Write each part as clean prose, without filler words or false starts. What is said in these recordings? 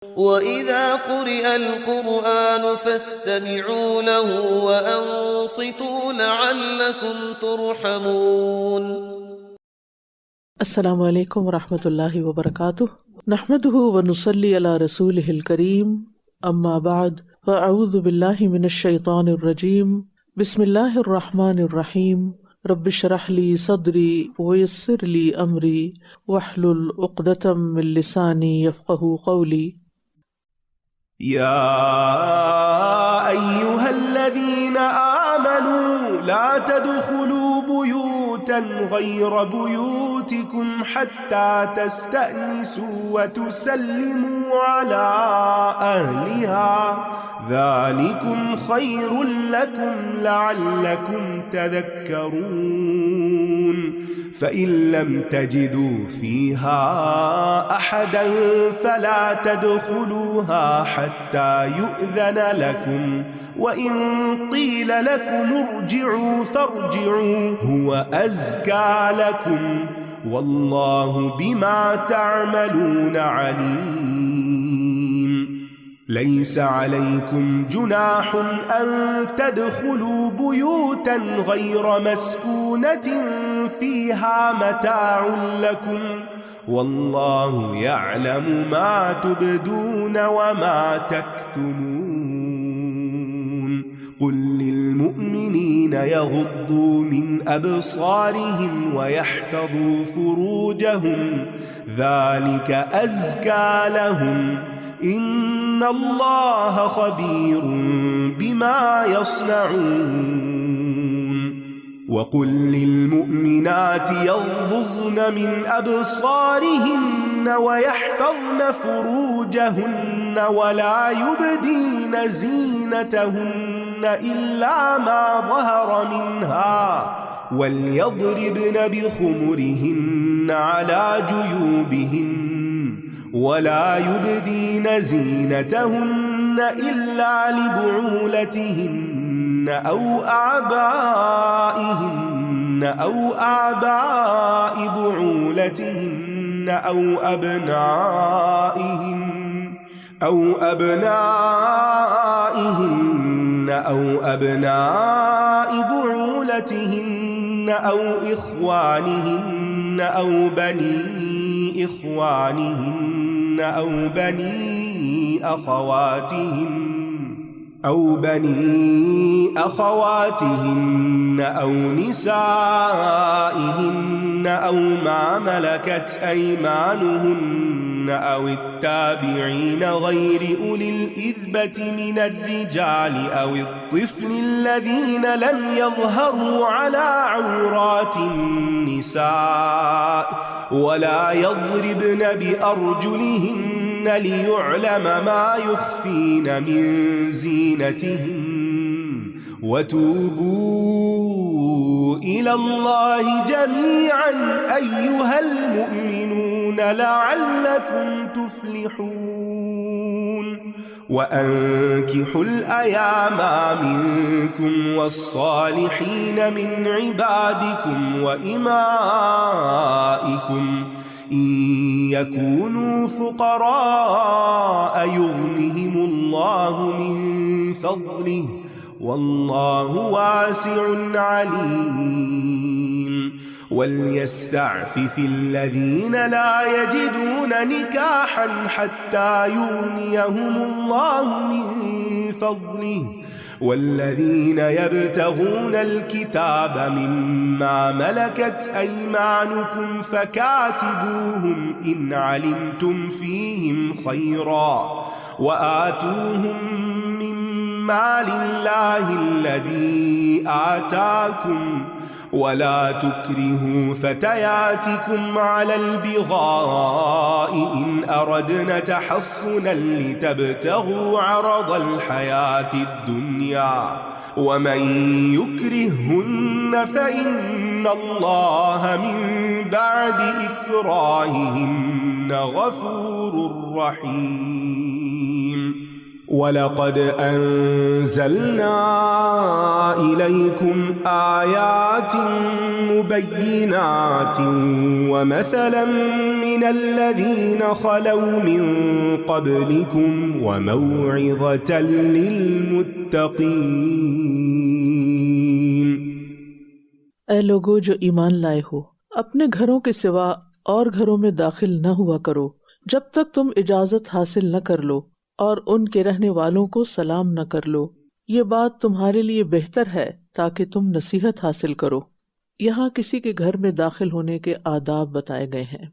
وإذا قرئ القرآن فاستمعوا له وأنصتوا لعلكم ترحمون. السلام عليكم ورحمة الله وبركاته. نحمده ونصلي على رسوله الكريم، أما بعد، فأعوذ بالله من الشيطان الرجيم. بسم الله الرحمن الرحيم. رب اشرح لي صدري ويسر لي أمري واحلل عقدة من لساني يفقه قولي. يا أيها الذين آمنوا لا تدخلوا بيوتا غير بيوتكم حتى تستأنسوا وتسلموا على أهلها، ذلكم خير لكم لعلكم تذكرون. فإن لم تجدوا فيها أحدا فلا تدخلوها حتى يؤذن لكم، وإن قيل لكم ارجعوا فارجعوا هو أزكى لكم، والله بما تعملون عليم. ليس عليكم جناح أن تدخلوا بيوتا غير مسكونة فيها متاع لكم، والله يعلم ما تبدون وما تكتمون. قل للمؤمنين يغضوا من أبصارهم ويحفظوا فروجهم، ذلك أزكى لهم، إن الله خبير بما يصنعون. وقل للمؤمنات يغضضن من أبصارهن ويحفظن فروجهن ولا يبدين زينتهن إلا ما ظهر منها، وليضربن بخمرهن على جيوبهن، ولا يبدين زينتهن إلا لبعولتهن أو آباء بعولتهن أو أبناء بعولتهن أو إخوانهن أو بني إخوانهن أو بني أخواتهن أو نسائهن أو ما ملكت أيمانهن أو التابعين غير أولي الإذبة من الرجال أو الطفل الذين لم يظهروا على عورات النساء، ولا يضربن بأرجلهن ليعلم ما يخفين من زينتهن. وتوبوا إلى الله جميعا أيها المؤمنون لعلكم تفلحون. وأنكحوا الأيام منكم والصالحين من عبادكم وإمائكم، إن يكونوا فقراء يغنهم الله من فضله، والله واسع عليم. وليستعفف الذين لا يجدون نكاحا حتى يغنيهم الله من فضله، والذين يبتغون الكتاب مما ملكت أيمانكم فكاتبوهم إن علمتم فيهم خيرا، وآتوهم من مال الله الذي آتاكم، ولا تكرهوا فتياتكم على البغاء إن أردنا تحصنا لتبتغوا عرض الحياة الدنيا، ومن يكرههن فإن الله من بعد إكراههن غفور رحيم. وَلَقَدْ أَنزَلْنَا إِلَيْكُمْ آيَاتٍ مُبَيِّنَاتٍ وَمَثَلًا مِّنَ الَّذِينَ خَلَوْا مِن قَبْلِكُمْ وَمَوْعِظَةً لِّلْمُتَّقِينَ۔ اے لوگو جو ایمان لائے ہو، اپنے گھروں کے سوا اور گھروں میں داخل نہ ہوا کرو جب تک تم اجازت حاصل نہ کر لو، اور ان کے رہنے والوں کو سلام نہ کر لو۔ یہ بات تمہارے لیے بہتر ہے تاکہ تم نصیحت حاصل کرو۔ یہاں کسی کے گھر میں داخل ہونے کے آداب بتائے گئے ہیں۔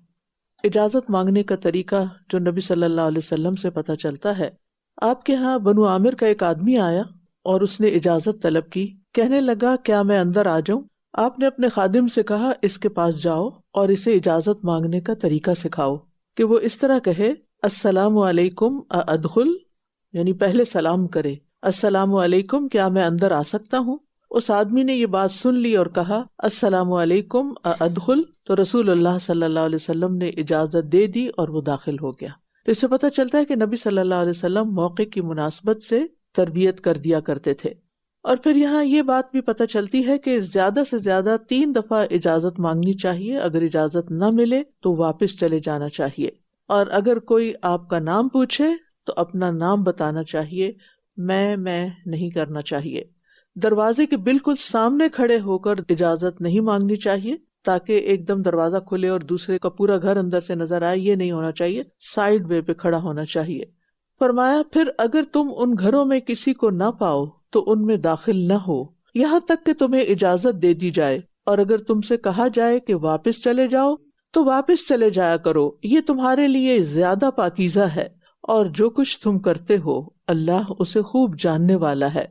اجازت مانگنے کا طریقہ جو نبی صلی اللہ علیہ وسلم سے پتہ چلتا ہے، آپ کے ہاں بنو عامر کا ایک آدمی آیا اور اس نے اجازت طلب کی، کہنے لگا کیا میں اندر آ جاؤں؟ آپ نے اپنے خادم سے کہا اس کے پاس جاؤ اور اسے اجازت مانگنے کا طریقہ سکھاؤ کہ وہ اس طرح کہے السلام علیکم ادخل، یعنی پہلے سلام کرے، السلام علیکم کیا میں اندر آ سکتا ہوں؟ اس آدمی نے یہ بات سن لی اور کہا السلام علیکم ادخل، تو رسول اللہ صلی اللہ علیہ وسلم نے اجازت دے دی اور وہ داخل ہو گیا۔ تو اس سے پتہ چلتا ہے کہ نبی صلی اللہ علیہ وسلم موقع کی مناسبت سے تربیت کر دیا کرتے تھے۔ اور پھر یہاں یہ بات بھی پتہ چلتی ہے کہ زیادہ سے زیادہ 3 دفعہ اجازت مانگنی چاہیے، اگر اجازت نہ ملے تو واپس چلے جانا چاہیے، اور اگر کوئی آپ کا نام پوچھے تو اپنا نام بتانا چاہیے، میں نہیں کرنا چاہیے۔ دروازے کے بالکل سامنے کھڑے ہو کر اجازت نہیں مانگنی چاہیے تاکہ ایک دم دروازہ کھلے اور دوسرے کا پورا گھر اندر سے نظر آئے، یہ نہیں ہونا چاہیے، سائیڈ وے پہ کھڑا ہونا چاہیے۔ فرمایا پھر اگر تم ان گھروں میں کسی کو نہ پاؤ تو ان میں داخل نہ ہو یہاں تک کہ تمہیں اجازت دے دی جائے، اور اگر تم سے کہا جائے کہ واپس چلے جاؤ تو واپس چلے جایا کرو، یہ تمہارے لیے زیادہ پاکیزہ ہے، اور جو کچھ تم کرتے ہو اللہ اسے خوب جاننے والا ہے۔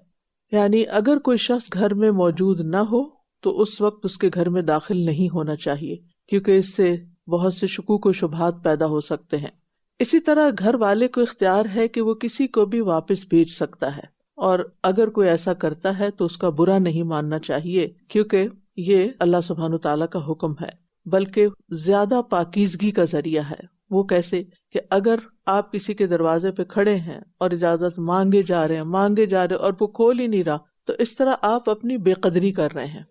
یعنی اگر کوئی شخص گھر میں موجود نہ ہو تو اس وقت اس کے گھر میں داخل نہیں ہونا چاہیے، کیونکہ اس سے بہت سے شکوک و شبہات پیدا ہو سکتے ہیں۔ اسی طرح گھر والے کو اختیار ہے کہ وہ کسی کو بھی واپس بھیج سکتا ہے، اور اگر کوئی ایسا کرتا ہے تو اس کا برا نہیں ماننا چاہیے، کیونکہ یہ اللہ سبحانہ تعالیٰ کا حکم ہے، بلکہ زیادہ پاکیزگی کا ذریعہ ہے۔ وہ کیسے کہ اگر آپ کسی کے دروازے پہ کھڑے ہیں اور اجازت مانگے جا رہے ہیں اور وہ کھول ہی نہیں رہا، تو اس طرح آپ اپنی بے قدری کر رہے ہیں۔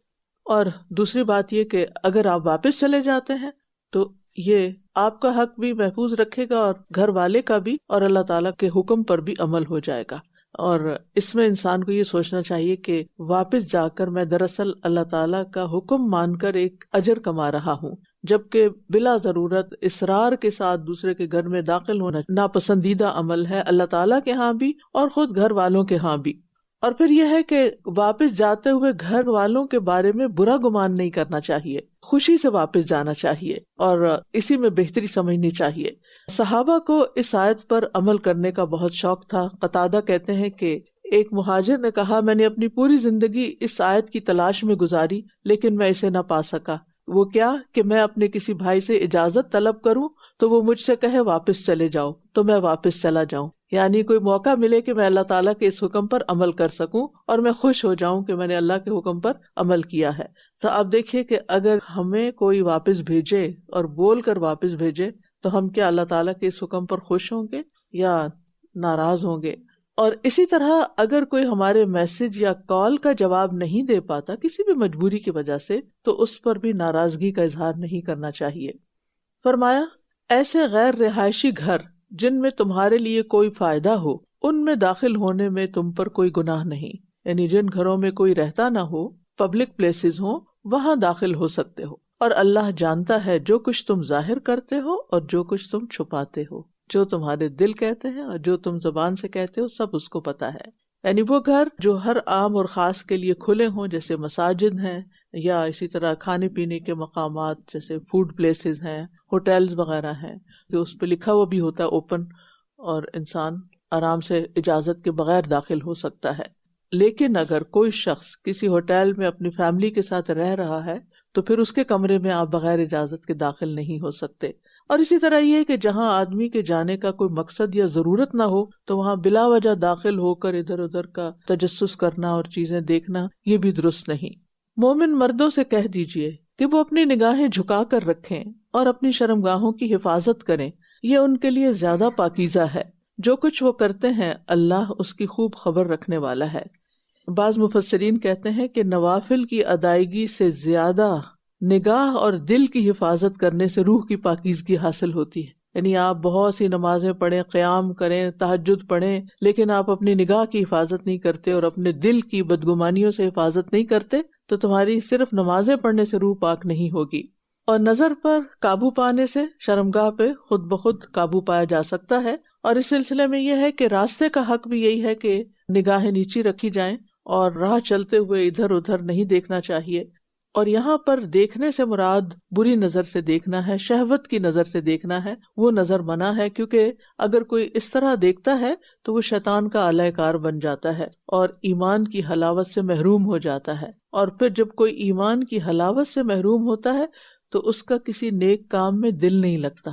اور دوسری بات یہ کہ اگر آپ واپس چلے جاتے ہیں تو یہ آپ کا حق بھی محفوظ رکھے گا اور گھر والے کا بھی، اور اللہ تعالیٰ کے حکم پر بھی عمل ہو جائے گا۔ اور اس میں انسان کو یہ سوچنا چاہیے کہ واپس جا کر میں دراصل اللہ تعالیٰ کا حکم مان کر ایک اجر کما رہا ہوں، جبکہ بلا ضرورت اصرار کے ساتھ دوسرے کے گھر میں داخل ہونا ناپسندیدہ عمل ہے اللہ تعالیٰ کے ہاں بھی اور خود گھر والوں کے ہاں بھی۔ اور پھر یہ ہے کہ واپس جاتے ہوئے گھر والوں کے بارے میں برا گمان نہیں کرنا چاہیے، خوشی سے واپس جانا چاہیے اور اسی میں بہتری سمجھنی چاہیے۔ صحابہ کو اس آیت پر عمل کرنے کا بہت شوق تھا۔ قتادہ کہتے ہیں کہ ایک مہاجر نے کہا میں نے اپنی پوری زندگی اس آیت کی تلاش میں گزاری لیکن میں اسے نہ پا سکا۔ وہ کیا کہ میں اپنے کسی بھائی سے اجازت طلب کروں تو وہ مجھ سے کہے واپس چلے جاؤ تو میں واپس چلا جاؤں، یعنی کوئی موقع ملے کہ میں اللہ تعالیٰ کے اس حکم پر عمل کر سکوں اور میں خوش ہو جاؤں کہ میں نے اللہ کے حکم پر عمل کیا ہے۔ تو آپ دیکھیے کہ اگر ہمیں کوئی واپس بھیجے اور بول کر واپس بھیجے تو ہم کیا اللہ تعالیٰ کے اس حکم پر خوش ہوں گے یا ناراض ہوں گے؟ اور اسی طرح اگر کوئی ہمارے میسج یا کال کا جواب نہیں دے پاتا کسی بھی مجبوری کی وجہ سے تو اس پر بھی ناراضگی کا اظہار نہیں کرنا چاہیے۔ فرمایا ایسے غیر رہائشی گھر جن میں تمہارے لیے کوئی فائدہ ہو ان میں داخل ہونے میں تم پر کوئی گناہ نہیں، یعنی جن گھروں میں کوئی رہتا نہ ہو، پبلک پلیسز ہوں، وہاں داخل ہو سکتے ہو، اور اللہ جانتا ہے جو کچھ تم ظاہر کرتے ہو اور جو کچھ تم چھپاتے ہو، جو تمہارے دل کہتے ہیں اور جو تم زبان سے کہتے ہو سب اس کو پتا ہے۔ یعنی وہ گھر جو ہر عام اور خاص کے لیے کھلے ہوں جیسے مساجد ہیں یا اسی طرح کھانے پینے کے مقامات جیسے فوڈ پلیسز ہیں، ہوٹلز وغیرہ ہیں کہ اس پہ لکھا ہوا بھی ہوتا ہے اوپن اور انسان آرام سے اجازت کے بغیر داخل ہو سکتا ہے۔ لیکن اگر کوئی شخص کسی ہوٹل میں اپنی فیملی کے ساتھ رہ رہا ہے تو پھر اس کے کمرے میں آپ بغیر اجازت کے داخل نہیں ہو سکتے۔ اور اسی طرح یہ کہ جہاں آدمی کے جانے کا کوئی مقصد یا ضرورت نہ ہو تو وہاں بلا وجہ داخل ہو کر ادھر ادھر کا تجسس کرنا اور چیزیں دیکھنا یہ بھی درست نہیں۔ مومن مردوں سے کہہ دیجئے کہ وہ اپنی نگاہیں جھکا کر رکھیں اور اپنی شرمگاہوں کی حفاظت کریں، یہ ان کے لیے زیادہ پاکیزہ ہے۔ جو کچھ وہ کرتے ہیں اللہ اس کی خوب خبر رکھنے والا ہے۔ بعض مفسرین کہتے ہیں کہ نوافل کی ادائیگی سے زیادہ نگاہ اور دل کی حفاظت کرنے سے روح کی پاکیزگی حاصل ہوتی ہے۔ یعنی آپ بہت سی نمازیں پڑھیں، قیام کریں، تہجد پڑھیں، لیکن آپ اپنی نگاہ کی حفاظت نہیں کرتے اور اپنے دل کی بدگمانیوں سے حفاظت نہیں کرتے تو تمہاری صرف نمازیں پڑھنے سے روح پاک نہیں ہوگی۔ اور نظر پر قابو پانے سے شرمگاہ پہ خود بخود قابو پایا جا سکتا ہے، اور اس سلسلے میں یہ ہے کہ راستے کا حق بھی یہی ہے کہ نگاہیں نیچی رکھی جائیں اور راہ چلتے ہوئے ادھر ادھر نہیں دیکھنا چاہیے۔ اور یہاں پر دیکھنے سے مراد بری نظر سے دیکھنا ہے، شہوت کی نظر سے دیکھنا ہے، وہ نظر منع ہے، کیونکہ اگر کوئی اس طرح دیکھتا ہے تو وہ شیطان کا اعلی کار بن جاتا ہے اور ایمان کی حلاوت سے محروم ہو جاتا ہے، اور پھر جب کوئی ایمان کی حلاوت سے محروم ہوتا ہے تو اس کا کسی نیک کام میں دل نہیں لگتا،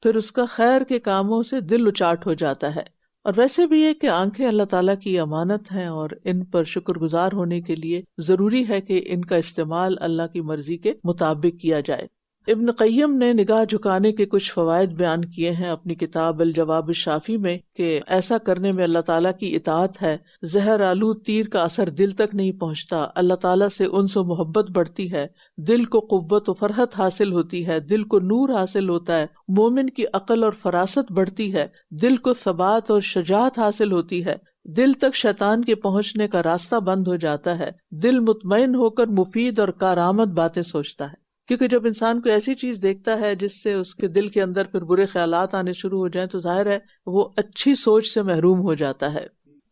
پھر اس کا خیر کے کاموں سے دل اچاٹ ہو جاتا ہے۔ اور ویسے بھی یہ کہ آنکھیں اللہ تعالیٰ کی امانت ہیں اور ان پر شکر گزار ہونے کے لیے ضروری ہے کہ ان کا استعمال اللہ کی مرضی کے مطابق کیا جائے۔ ابن قیم نے نگاہ جھکانے کے کچھ فوائد بیان کیے ہیں اپنی کتاب الجواب الشافی میں، کہ ایسا کرنے میں اللہ تعالیٰ کی اطاعت ہے، زہر آلود تیر کا اثر دل تک نہیں پہنچتا، اللہ تعالیٰ سے انس و محبت بڑھتی ہے، دل کو قوت و فرحت حاصل ہوتی ہے، دل کو نور حاصل ہوتا ہے، مومن کی عقل اور فراست بڑھتی ہے، دل کو ثبات اور شجاعت حاصل ہوتی ہے، دل تک شیطان کے پہنچنے کا راستہ بند ہو جاتا ہے، دل مطمئن ہو کر مفید اور کارآمد باتیں سوچتا ہے۔ کیونکہ جب انسان کو ایسی چیز دیکھتا ہے جس سے اس کے دل کے اندر پھر برے خیالات آنے شروع ہو جائیں تو ظاہر ہے وہ اچھی سوچ سے محروم ہو جاتا ہے،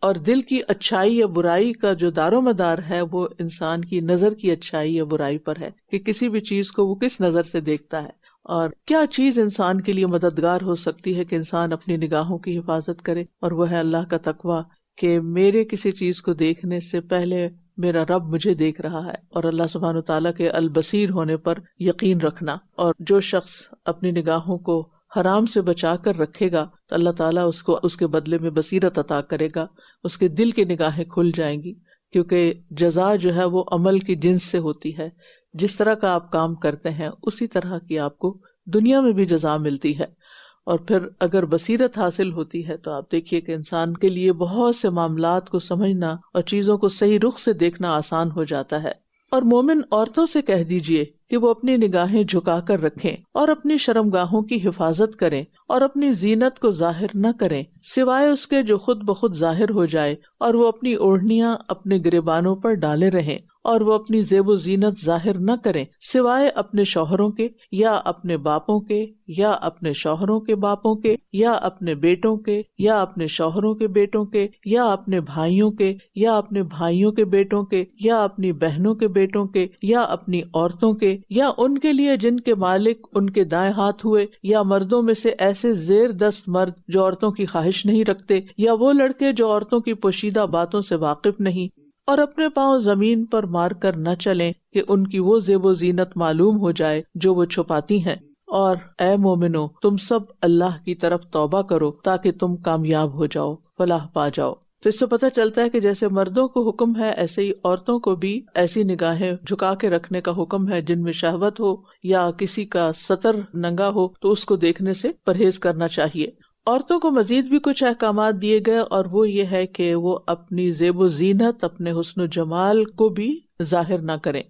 اور دل کی اچھائی یا برائی کا جو دار و مدار ہے وہ انسان کی نظر کی اچھائی یا برائی پر ہے، کہ کسی بھی چیز کو وہ کس نظر سے دیکھتا ہے، اور کیا چیز انسان کے لیے مددگار ہو سکتی ہے کہ انسان اپنی نگاہوں کی حفاظت کرے، اور وہ ہے اللہ کا تقویٰ، کہ میرے کسی چیز کو دیکھنے سے پہلے میرا رب مجھے دیکھ رہا ہے، اور اللہ سبحانہ وتعالیٰ کے البصیر ہونے پر یقین رکھنا۔ اور جو شخص اپنی نگاہوں کو حرام سے بچا کر رکھے گا تو اللہ تعالیٰ اس کو اس کے بدلے میں بصیرت عطا کرے گا، اس کے دل کی نگاہیں کھل جائیں گی، کیونکہ جزا جو ہے وہ عمل کی جنس سے ہوتی ہے، جس طرح کا آپ کام کرتے ہیں اسی طرح کی آپ کو دنیا میں بھی جزا ملتی ہے۔ اور پھر اگر بصیرت حاصل ہوتی ہے تو آپ دیکھیے کہ انسان کے لیے بہت سے معاملات کو سمجھنا اور چیزوں کو صحیح رخ سے دیکھنا آسان ہو جاتا ہے۔ اور مومن عورتوں سے کہہ دیجئے کہ وہ اپنی نگاہیں جھکا کر رکھیں اور اپنی شرمگاہوں کی حفاظت کریں اور اپنی زینت کو ظاہر نہ کریں سوائے اس کے جو خود بخود ظاہر ہو جائے، اور وہ اپنی اوڑھنیاں اپنے گریبانوں پر ڈالے رہیں، اور وہ اپنی زیب و زینت ظاہر نہ کریں سوائے اپنے شوہروں کے یا اپنے باپوں کے یا اپنے شوہروں کے باپوں کے یا اپنے بیٹوں کے یا اپنے شوہروں کے بیٹوں کے یا اپنے بھائیوں کے یا اپنے بھائیوں کے بیٹوں کے یا اپنی بہنوں کے بیٹوں کے یا اپنی عورتوں کے یا ان کے لیے جن کے مالک ان کے دائیں ہاتھ ہوئے، یا مردوں میں سے ایسے زیر دست مرد جو عورتوں کی خواہش نہیں رکھتے، یا وہ لڑکے جو عورتوں کی پوشیدہ باتوں سے واقف نہیں، اور اپنے پاؤں زمین پر مار کر نہ چلیں کہ ان کی وہ زیب و زینت معلوم ہو جائے جو وہ چھپاتی ہیں۔ اور اے مومنو، تم سب اللہ کی طرف توبہ کرو تاکہ تم کامیاب ہو جاؤ، فلاح پا جاؤ۔ تو اس سے پتہ چلتا ہے کہ جیسے مردوں کو حکم ہے ایسے ہی عورتوں کو بھی ایسی نگاہیں جھکا کے رکھنے کا حکم ہے جن میں شہوت ہو یا کسی کا سطر ننگا ہو تو اس کو دیکھنے سے پرہیز کرنا چاہیے۔ عورتوں کو مزید بھی کچھ احکامات دیے گئے، اور وہ یہ ہے کہ وہ اپنی زیب و زینت، اپنے حسن و جمال کو بھی ظاہر نہ کریں۔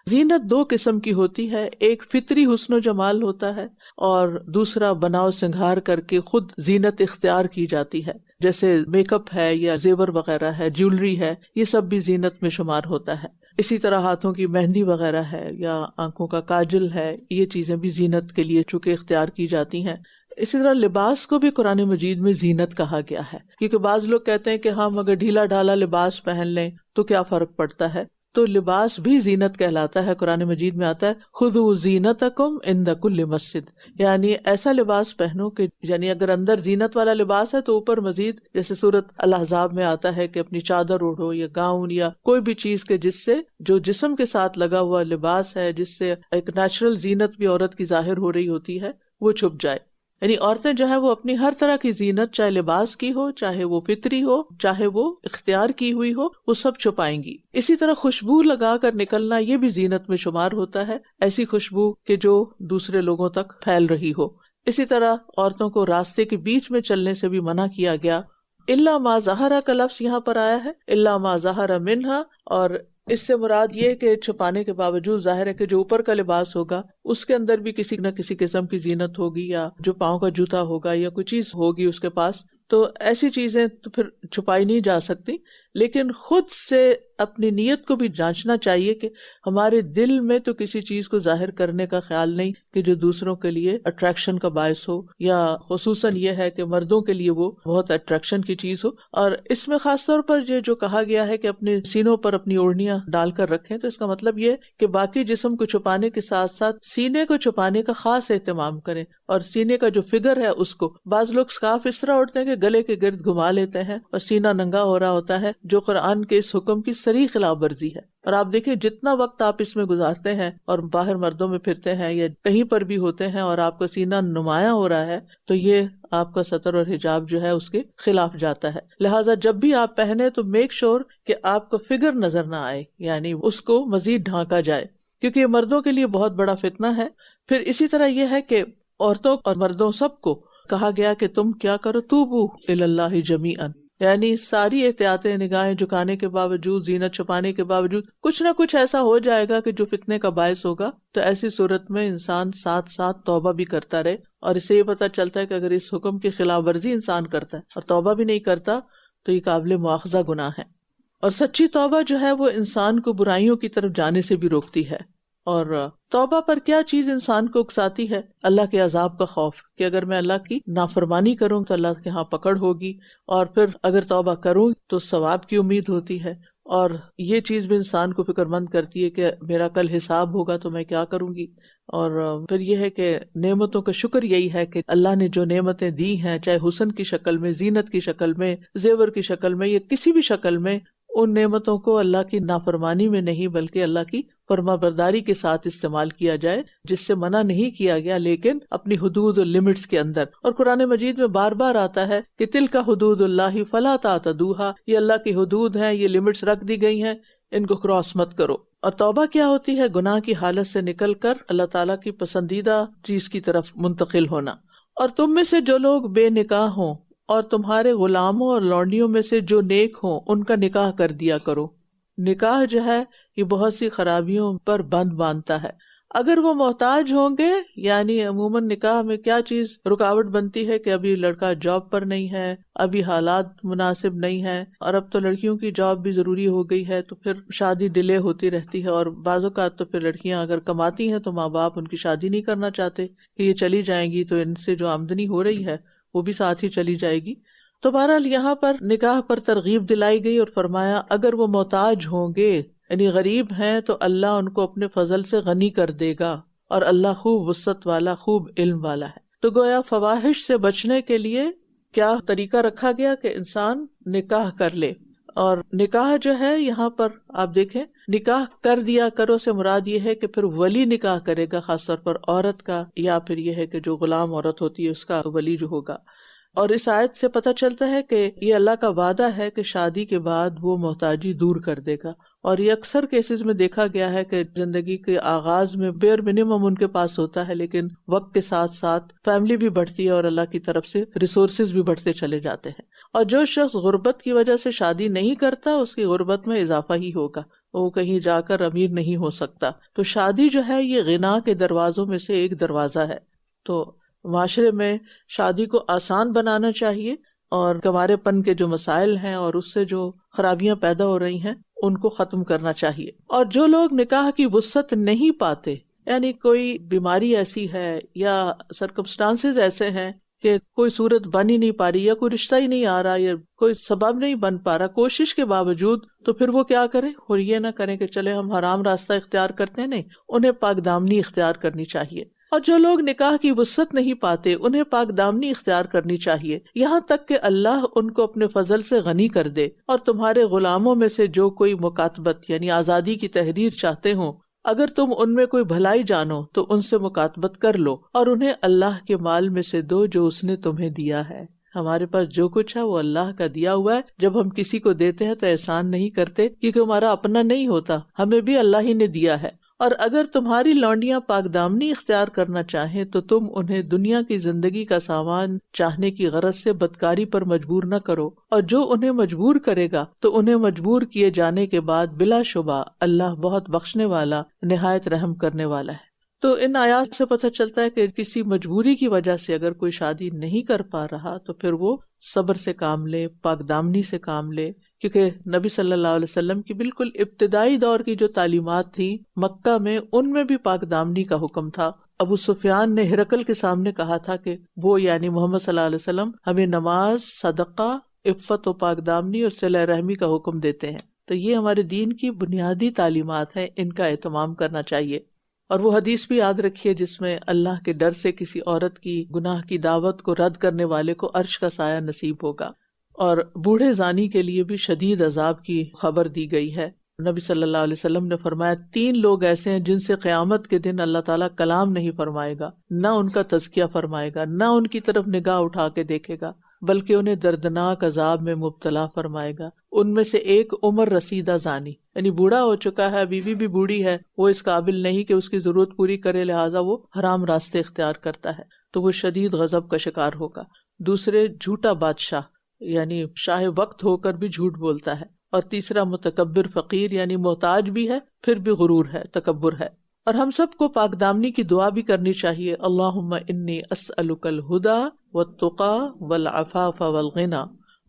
زینت دو قسم کی ہوتی ہے، ایک فطری حسن و جمال ہوتا ہے اور دوسرا بناؤ سنگھار کر کے خود زینت اختیار کی جاتی ہے، جیسے میک اپ ہے یا زیور وغیرہ ہے، جیولری ہے، یہ سب بھی زینت میں شمار ہوتا ہے۔ اسی طرح ہاتھوں کی مہندی وغیرہ ہے یا آنکھوں کا کاجل ہے، یہ چیزیں بھی زینت کے لیے چونکہ اختیار کی جاتی ہیں۔ اسی طرح لباس کو بھی قرآن مجید میں زینت کہا گیا ہے، کیونکہ بعض لوگ کہتے ہیں کہ ہم اگر ڈھیلا ڈھالا لباس پہن لیں تو کیا فرق پڑتا ہے، تو لباس بھی زینت کہلاتا ہے۔ قرآن مجید میں آتا ہے خذوا زینتکم عند کل مسجد، یعنی ایسا لباس پہنو کہ یعنی اگر اندر زینت والا لباس ہے تو اوپر مزید، جیسے سورۃ الاحزاب میں آتا ہے کہ اپنی چادر اوڑھو یا گاؤن یا کوئی بھی چیز کے جس سے جو جسم کے ساتھ لگا ہوا لباس ہے، جس سے ایک نیچرل زینت بھی عورت کی ظاہر ہو رہی ہوتی ہے، وہ چھپ جائے۔ یعنی عورتیں جو ہے وہ اپنی ہر طرح کی زینت، چاہے لباس کی ہو، چاہے وہ فطری ہو، چاہے وہ اختیار کی ہوئی ہو، وہ سب چھپائیں گی۔ اسی طرح خوشبو لگا کر نکلنا یہ بھی زینت میں شمار ہوتا ہے، ایسی خوشبو کہ جو دوسرے لوگوں تک پھیل رہی ہو، اسی طرح عورتوں کو راستے کے بیچ میں چلنے سے بھی منع کیا گیا. الا ما ظہر کا لفظ یہاں پر آیا ہے، الا ما ظہر منہا، اور اس سے مراد یہ کہ چھپانے کے باوجود ظاہر ہے کہ جو اوپر کا لباس ہوگا اس کے اندر بھی کسی نہ کسی قسم کی زینت ہوگی، یا جو پاؤں کا جوتا ہوگا یا کوئی چیز ہوگی اس کے پاس، تو ایسی چیزیں تو پھر چھپائی نہیں جا سکتی. لیکن خود سے اپنی نیت کو بھی جانچنا چاہیے کہ ہمارے دل میں تو کسی چیز کو ظاہر کرنے کا خیال نہیں کہ جو دوسروں کے لیے اٹریکشن کا باعث ہو، یا خصوصاً یہ ہے کہ مردوں کے لیے وہ بہت اٹریکشن کی چیز ہو. اور اس میں خاص طور پر یہ جو کہا گیا ہے کہ اپنے سینوں پر اپنی اوڑھنیاں ڈال کر رکھیں، تو اس کا مطلب یہ کہ باقی جسم کو چھپانے کے ساتھ ساتھ سینے کو چھپانے کا خاص اہتمام کریں. اور سینے کا جو فگر ہے اس کو، بعض لوگ سکارف اس طرح اڑتے ہیں کہ گلے کے گرد گھما لیتے ہیں اور سینہ ننگا ہو رہا ہوتا ہے، جو قرآن کے اس حکم کی صریح خلاف ورزی ہے. اور آپ دیکھیں جتنا وقت آپ اس میں گزارتے ہیں اور باہر مردوں میں پھرتے ہیں یا کہیں پر بھی ہوتے ہیں اور آپ کا سینہ نمایاں ہو رہا ہے، تو یہ آپ کا ستر اور حجاب جو ہے اس کے خلاف جاتا ہے. لہٰذا جب بھی آپ پہنے تو میک شور کہ آپ کا فگر نظر نہ آئے، یعنی اس کو مزید ڈھانکا جائے، کیونکہ یہ مردوں کے لیے بہت بڑا فتنہ ہے. پھر اسی طرح یہ ہے کہ عورتوں اور مردوں سب کو کہا گیا کہ تم کیا کرو، توبو الی اللہ جمیعا، یعنی ساری احتیاطیں، نگاہیں جھکانے کے باوجود، زینت چھپانے کے باوجود کچھ نہ کچھ ایسا ہو جائے گا کہ جو فتنے کا باعث ہوگا. تو ایسی صورت میں انسان ساتھ ساتھ توبہ بھی کرتا رہے. اور اس سے یہ پتہ چلتا ہے کہ اگر اس حکم کی خلاف ورزی انسان کرتا ہے اور توبہ بھی نہیں کرتا تو یہ قابل مواخذہ گناہ ہے. اور سچی توبہ جو ہے وہ انسان کو برائیوں کی طرف جانے سے بھی روکتی ہے. اور توبہ پر کیا چیز انسان کو اکساتی ہے؟ اللہ کے عذاب کا خوف، کہ اگر میں اللہ کی نافرمانی کروں تو اللہ کے ہاں پکڑ ہوگی، اور پھر اگر توبہ کروں تو ثواب کی امید ہوتی ہے. اور یہ چیز بھی انسان کو فکر مند کرتی ہے کہ میرا کل حساب ہوگا تو میں کیا کروں گی. اور پھر یہ ہے کہ نعمتوں کا شکر یہی ہے کہ اللہ نے جو نعمتیں دی ہیں، چاہے حسن کی شکل میں، زینت کی شکل میں، زیور کی شکل میں، یا کسی بھی شکل میں، ان نعمتوں کو اللہ کی نافرمانی میں نہیں بلکہ اللہ کی فرما برداری کے ساتھ استعمال کیا جائے، جس سے منع نہیں کیا گیا لیکن اپنی حدود اور لمٹس کے اندر. اور قرآن مجید میں بار بار آتا ہے کہ تلک حدود اللہ فلا تعتدوها، یہ اللہ کی حدود ہیں، یہ لمٹس رکھ دی گئی ہیں، ان کو کراس مت کرو. اور توبہ کیا ہوتی ہے؟ گناہ کی حالت سے نکل کر اللہ تعالیٰ کی پسندیدہ چیز کی طرف منتقل ہونا. اور تم میں سے جو لوگ بے نکاح ہوں اور تمہارے غلاموں اور لونڈیوں میں سے جو نیک ہوں ان کا نکاح کر دیا کرو. نکاح جو ہے یہ بہت سی خرابیوں پر بند باندھتا ہے. اگر وہ محتاج ہوں گے، یعنی عموماً نکاح میں کیا چیز رکاوٹ بنتی ہے کہ ابھی لڑکا جاب پر نہیں ہے، ابھی حالات مناسب نہیں ہے، اور اب تو لڑکیوں کی جاب بھی ضروری ہو گئی ہے، تو پھر شادی ڈیلے ہوتی رہتی ہے. اور بعض اوقات تو پھر لڑکیاں اگر کماتی ہیں تو ماں باپ ان کی شادی نہیں کرنا چاہتے کہ یہ چلی جائیں گی تو ان سے جو آمدنی ہو رہی ہے وہ بھی ساتھ ہی چلی جائے گی. تو بہرحال یہاں پر نکاح پر ترغیب دلائی گئی اور فرمایا اگر وہ محتاج ہوں گے، یعنی غریب ہیں، تو اللہ ان کو اپنے فضل سے غنی کر دے گا، اور اللہ خوب وسعت والا، خوب علم والا ہے. تو گویا فواحش سے بچنے کے لیے کیا طریقہ رکھا گیا کہ انسان نکاح کر لے. اور نکاح جو ہے یہاں پر آپ دیکھیں، نکاح کر دیا کرو سے مراد یہ ہے کہ پھر ولی نکاح کرے گا، خاص طور پر عورت کا، یا پھر یہ ہے کہ جو غلام عورت ہوتی ہے اس کا ولی جو ہوگا. اور اس آیت سے پتہ چلتا ہے کہ یہ اللہ کا وعدہ ہے کہ شادی کے بعد وہ محتاجی دور کر دے گا. اور یہ اکثر کیسز میں دیکھا گیا ہے کہ زندگی کے آغاز میں بیئر منیمم ان کے پاس ہوتا ہے، لیکن وقت کے ساتھ ساتھ فیملی بھی بڑھتی ہے اور اللہ کی طرف سے ریسورسز بھی بڑھتے چلے جاتے ہیں. اور جو شخص غربت کی وجہ سے شادی نہیں کرتا اس کی غربت میں اضافہ ہی ہوگا، وہ کہیں جا کر امیر نہیں ہو سکتا. تو شادی جو ہے یہ غنا کے دروازوں میں سے ایک دروازہ ہے. تو معاشرے میں شادی کو آسان بنانا چاہیے، اور کنوارے پن کے جو مسائل ہیں اور اس سے جو خرابیاں پیدا ہو رہی ہیں ان کو ختم کرنا چاہیے. اور جو لوگ نکاح کی وسعت نہیں پاتے، یعنی کوئی بیماری ایسی ہے یا سرکمسٹانسز ایسے ہیں کہ کوئی صورت بن ہی نہیں پا رہی، یا کوئی رشتہ ہی نہیں آ رہا، یا کوئی سبب نہیں بن پا رہا کوشش کے باوجود، تو پھر وہ کیا کریں؟ اور یہ نہ کریں کہ چلے ہم حرام راستہ اختیار کرتے ہیں، نہیں، انہیں پاک دامنی اختیار کرنی چاہیے. اور جو لوگ نکاح کی وسعت نہیں پاتے انہیں پاک دامنی اختیار کرنی چاہیے، یہاں تک کہ اللہ ان کو اپنے فضل سے غنی کر دے. اور تمہارے غلاموں میں سے جو کوئی مکاتبت یعنی آزادی کی تحریر چاہتے ہوں، اگر تم ان میں کوئی بھلائی جانو تو ان سے مکاتبت کر لو، اور انہیں اللہ کے مال میں سے دو جو اس نے تمہیں دیا ہے. ہمارے پاس جو کچھ ہے وہ اللہ کا دیا ہوا ہے. جب ہم کسی کو دیتے ہیں تو احسان نہیں کرتے، کیونکہ ہمارا اپنا نہیں ہوتا، ہمیں بھی اللہ ہی نے دیا ہے. اور اگر تمہاری لونڈیاں پاک دامنی اختیار کرنا چاہیں تو تم انہیں دنیا کی زندگی کا سامان چاہنے کی غرض سے بدکاری پر مجبور نہ کرو، اور جو انہیں مجبور کرے گا تو انہیں مجبور کیے جانے کے بعد بلا شبہ اللہ بہت بخشنے والا نہایت رحم کرنے والا ہے۔ تو ان آیات سے پتہ چلتا ہے کہ کسی مجبوری کی وجہ سے اگر کوئی شادی نہیں کر پا رہا تو پھر وہ صبر سے کام لے، پاک دامنی سے کام لے، کیونکہ نبی صلی اللہ علیہ وسلم کی بالکل ابتدائی دور کی جو تعلیمات تھی مکہ میں، ان میں بھی پاک دامنی کا حکم تھا۔ ابو سفیان نے ہرقل کے سامنے کہا تھا کہ وہ یعنی محمد صلی اللہ علیہ وسلم ہمیں نماز، صدقہ، عفت و پاک دامنی اور صلہ رحمی کا حکم دیتے ہیں۔ تو یہ ہمارے دین کی بنیادی تعلیمات ہیں، ان کا اہتمام کرنا چاہیے۔ اور وہ حدیث بھی یاد رکھیے جس میں اللہ کے ڈر سے کسی عورت کی گناہ کی دعوت کو رد کرنے والے کو عرش کا سایہ نصیب ہوگا، اور بوڑھے زانی کے لیے بھی شدید عذاب کی خبر دی گئی ہے۔ نبی صلی اللہ علیہ وسلم نے فرمایا 3 لوگ ایسے ہیں جن سے قیامت کے دن اللہ تعالیٰ کلام نہیں فرمائے گا، نہ ان کا تزکیہ فرمائے گا، نہ ان کی طرف نگاہ اٹھا کے دیکھے گا، بلکہ انہیں دردناک عذاب میں مبتلا فرمائے گا۔ ان میں سے ایک عمر رسیدہ زانی، یعنی بوڑھا ہو چکا ہے، بیوی بھی بوڑھی ہے، وہ اس قابل نہیں کہ اس کی ضرورت پوری کرے، لہٰذا وہ حرام راستے اختیار کرتا ہے، تو وہ شدید غضب کا شکار ہوگا۔ دوسرے جھوٹا بادشاہ، یعنی شاہ وقت ہو کر بھی جھوٹ بولتا ہے، اور تیسرا متکبر فقیر، یعنی محتاج بھی ہے پھر بھی غرور ہے، تکبر ہے۔ اور ہم سب کو پاک دامنی کی دعا بھی کرنی چاہیے، اللہم انی اسألک الہدی والتقی والعفاف والغنی،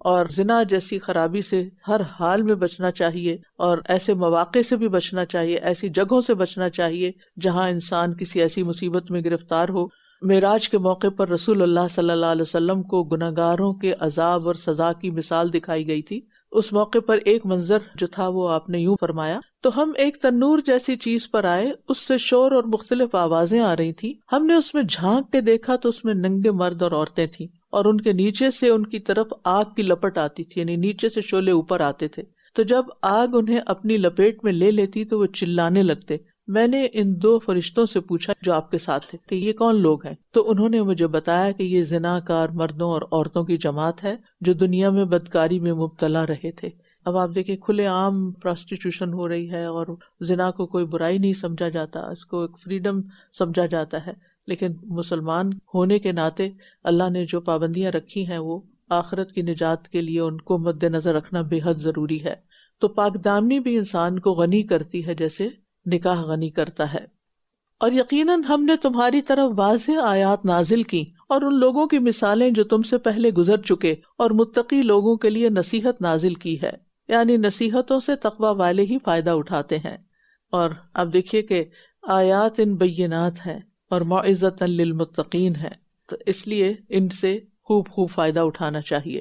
اور زنا جیسی خرابی سے ہر حال میں بچنا چاہیے، اور ایسے مواقع سے بھی بچنا چاہیے، ایسی جگہوں سے بچنا چاہیے جہاں انسان کسی ایسی مصیبت میں گرفتار ہو۔ معراج کے موقع پر رسول اللہ صلی اللہ علیہ وسلم کو گناہگاروں کے عذاب اور سزا کی مثال دکھائی گئی تھی۔ اس موقع پر ایک منظر جو تھا وہ آپ نے یوں فرمایا، تو ہم ایک تنور جیسی چیز پر آئے، اس سے شور اور مختلف آوازیں آ رہی تھیں، ہم نے اس میں جھانک کے دیکھا تو اس میں ننگے مرد اور عورتیں تھیں، اور ان کے نیچے سے ان کی طرف آگ کی لپٹ آتی تھی، یعنی نیچے سے شعلے اوپر آتے تھے، تو جب آگ انہیں اپنی لپیٹ میں لے لیتی تو وہ چلانے لگتے۔ میں نے ان 2 فرشتوں سے پوچھا جو آپ کے ساتھ تھے کہ یہ کون لوگ ہیں، تو انہوں نے مجھے بتایا کہ یہ زنا کار مردوں اور عورتوں کی جماعت ہے جو دنیا میں بدکاری میں مبتلا رہے تھے۔ اب آپ دیکھیں کھلے عام پراسٹیٹیوشن ہو رہی ہے، اور زنا کو کوئی برائی نہیں سمجھا جاتا، اس کو ایک فریڈم سمجھا جاتا ہے، لیکن مسلمان ہونے کے ناطے اللہ نے جو پابندیاں رکھی ہیں وہ آخرت کی نجات کے لیے ان کو مد نظر رکھنا بے حد ضروری ہے۔ تو پاک دامنی بھی انسان کو غنی کرتی ہے جیسے نکاح غنی کرتا ہے۔ اور یقیناً ہم نے تمہاری طرف واضح آیات نازل کی اور ان لوگوں کی مثالیں جو تم سے پہلے گزر چکے اور متقی لوگوں کے لیے نصیحت نازل کی ہے، یعنی نصیحتوں سے تقوی والے ہی فائدہ اٹھاتے ہیں۔ اور اب دیکھیے کہ آیات ان بینات ہیں اور موعظۃ للمتقین ہے، تو اس لیے ان سے خوب فائدہ اٹھانا چاہیے۔